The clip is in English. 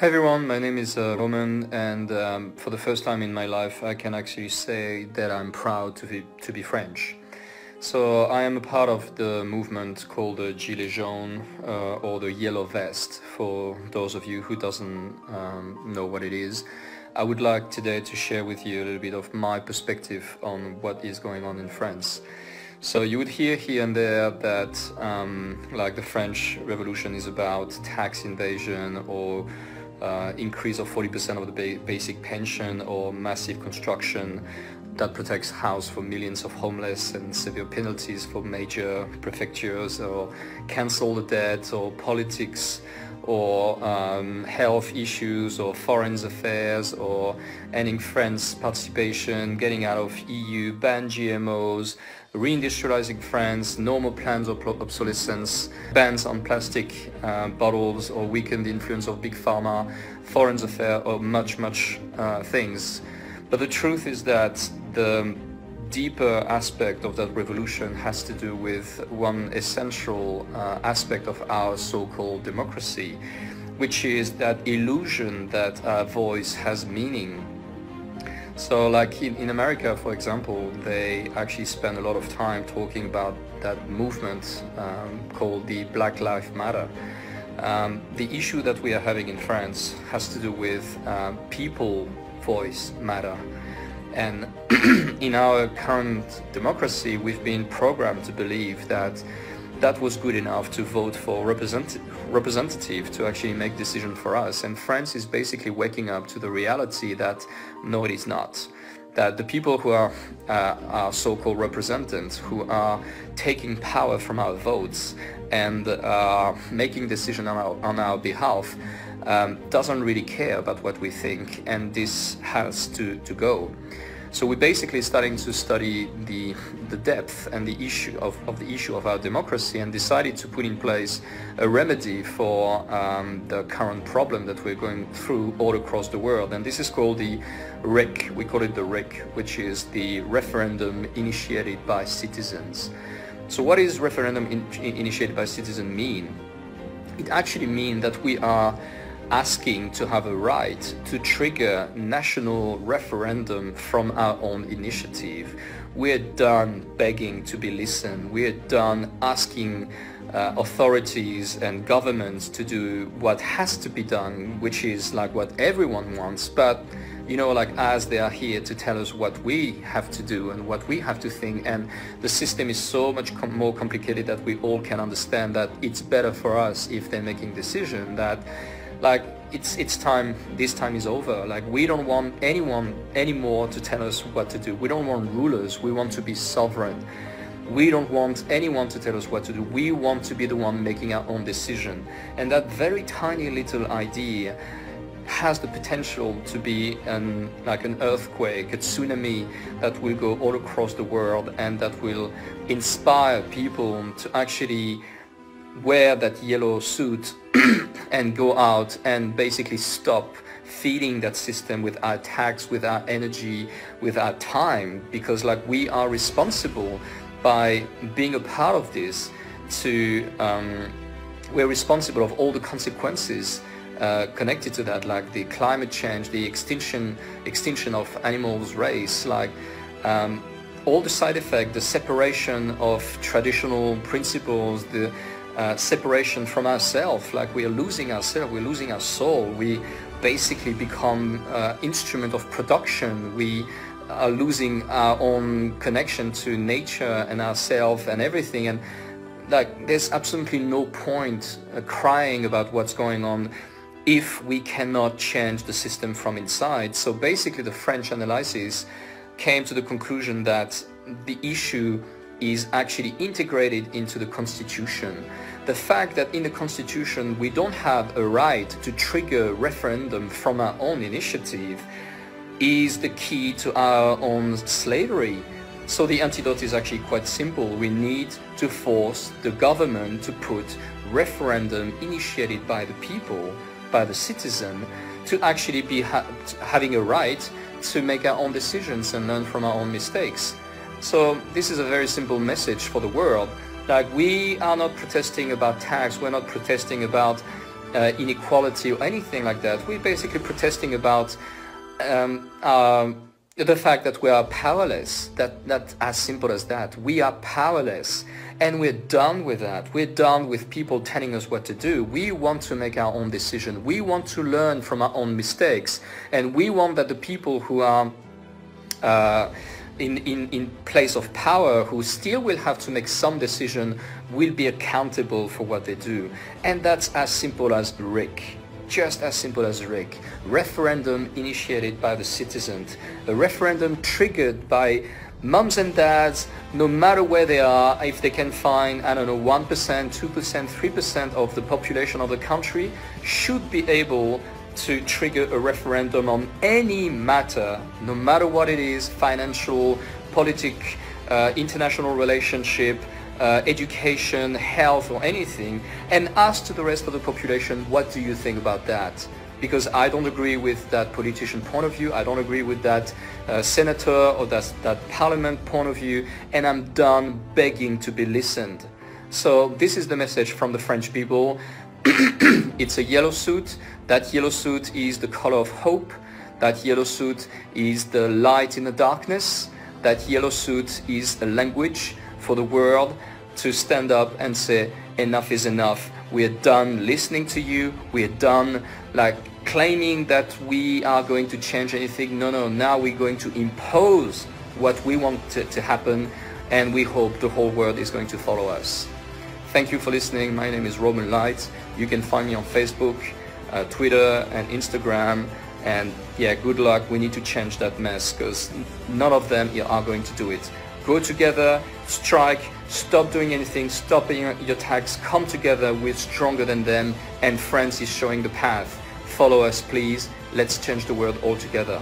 Hi everyone, my name is Roman, and for the first time in my life I can actually say that I'm proud to be French. So I am a part of the movement called the Gilets jaunes or the yellow vest. For those of you who doesn't know what it is, I would like today to share with you a little bit of my perspective on what is going on in France. So you would hear here and there that like the French Revolution is about tax invasion or increase of 40% of the basic pension or massive construction that protects house for millions of homeless and severe penalties for major prefectures, or cancel the debt, or politics, or health issues, or foreign affairs, or ending France participation, getting out of EU, ban GMOs, reindustrializing France, no more plans of obsolescence, bans on plastic bottles, or weaken the influence of big pharma, foreign affairs, or much things. But the truth is that the deeper aspect of that revolution has to do with one essential aspect of our so-called democracy, which is that illusion that our voice has meaning. So like in America, for example, they actually spend a lot of time talking about that movement called the Black Lives Matter. The issue that we are having in France has to do with people voice matter. And in our current democracy, we've been programmed to believe that that was good enough to vote for representative to actually make decision for us. And France is basically waking up to the reality that no, it is not. That the people who are our so-called representatives, who are taking power from our votes and making decisions on our behalf, doesn't really care about what we think, and this has to go. So we're basically starting to study the depth and the issue of our democracy, and decided to put in place a remedy for the current problem that we're going through all across the world. And this is called the RIC. We call it the RIC, which is the Referendum Initiated by Citizens. So what is Referendum Initiated by Citizens mean? It actually means that we are asking to have a right to trigger national referendum from our own initiative. We're done begging to be listened. We're done asking authorities and governments to do what has to be done, which is like what everyone wants. But you know, like as they are here to tell us what we have to do and what we have to think, and the system is so much more complicated that we all can understand that it's better for us if they're making decision that like it's time, this time is over. Like we don't want anyone anymore to tell us what to do. We don't want rulers, we want to be sovereign. We don't want anyone to tell us what to do. We want to be the one making our own decision. And that very tiny little idea has the potential to be like an earthquake, a tsunami that will go all across the world, and that will inspire people to actually wear that yellow suit and go out and basically stop feeding that system with our tax, with our energy, with our time, because like we are responsible by being a part of this we're responsible of all the consequences connected to that, like the climate change, the extinction of animals race, like all the side effects, the separation of traditional principles, the separation from ourselves, like we are losing ourselves, we're losing our soul, we basically become instrument of production, we are losing our own connection to nature and ourselves and everything. And like there's absolutely no point crying about what's going on if we cannot change the system from inside. So basically the French analysis came to the conclusion that the issue is actually integrated into the Constitution. The fact that in the Constitution we don't have a right to trigger referendum from our own initiative is the key to our own slavery. So the antidote is actually quite simple. We need to force the government to put referendum initiated by the people, by the citizen, to actually be having a right to make our own decisions and learn from our own mistakes. So this is a very simple message for the world. Like we are not protesting about tax, we're not protesting about inequality or anything like that. We're basically protesting about the fact that we are powerless. That's as simple as that. We are powerless, and we're done with that. We're done with people telling us what to do. We want to make our own decision. We want to learn from our own mistakes, and we want that the people who are in place of power, who still will have to make some decision, will be accountable for what they do. And that's as simple as Rick. Just as simple as Rick. Referendum initiated by the citizens. A referendum triggered by moms and dads, no matter where they are. If they can find, I don't know, 1%, 2%, 3% of the population of the country, should be able to trigger a referendum on any matter, no matter what it is, financial, political, international relationship, education, health, or anything, and ask to the rest of the population, what do you think about that? Because I don't agree with that politician point of view, I don't agree with that senator or that parliament point of view, and I'm done begging to be listened. So this is the message from the French people. It's a yellow suit. That yellow suit is the color of hope. That yellow suit is the light in the darkness. That yellow suit is a language for the world to stand up and say, enough is enough. We're done listening to you. We're done claiming that we are going to change anything. No, now we're going to impose what we want to happen, and we hope the whole world is going to follow us. Thank you for listening. My name is Roman Light. You can find me on Facebook, Twitter and Instagram. And yeah, good luck. We need to change that mess, because none of them are going to do it. Go together, strike, stop doing anything, stop paying your tax, come together, we're stronger than them, and France is showing the path. Follow us, please. Let's change the world all together.